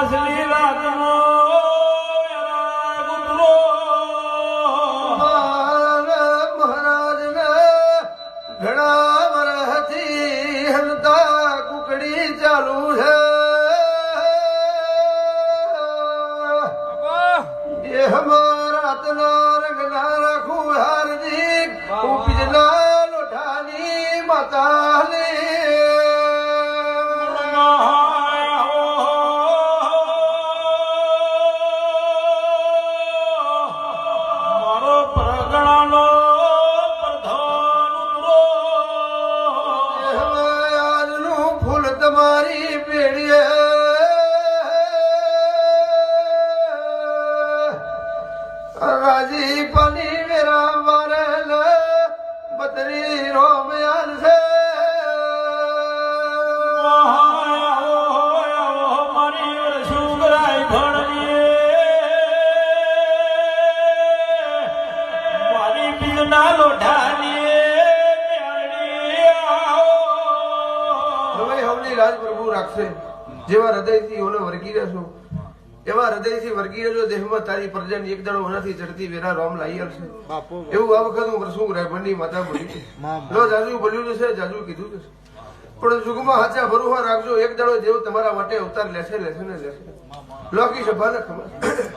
અમાસની રાતનો મહારાજને ઘણા વર્ષથી હનતા કુકડી ચાલુ છે એ હમારા રંગ ના રાખું હાર્દિક ઉપજના લોઠાની માતાને મારો પરગણાનો પ્રધાન આજનું ફૂલ તમારી પેઢીએ રાજી પાની મેરા મારેલ બદરી રોમયાન છે મારી સુગરાય ભણીએ મારી બીજના લોઢાની હવે હવની રાજ પ્રભુ રાખશે જેવા હૃદયથી ઓલો વર્ગી રહેશો એવા હૃદયથી વર્ગી રહેજો દેહમાં તારી પ્રજન એક દાડો ઓનાથી ચડતી વેરા રોમ લાઈ આવશે એવું આ વખત હું પ્રસંગ રાયભણની માતા બોલી લો જાજુ બોલ્યું છે જાજુ કીધું છે પણ યુગમાં હાચા ભરુહા રાખજો એક દાડો જેવું તમારા માટે અવતાર લેશે ને લેશે લોકી સભાને ખબર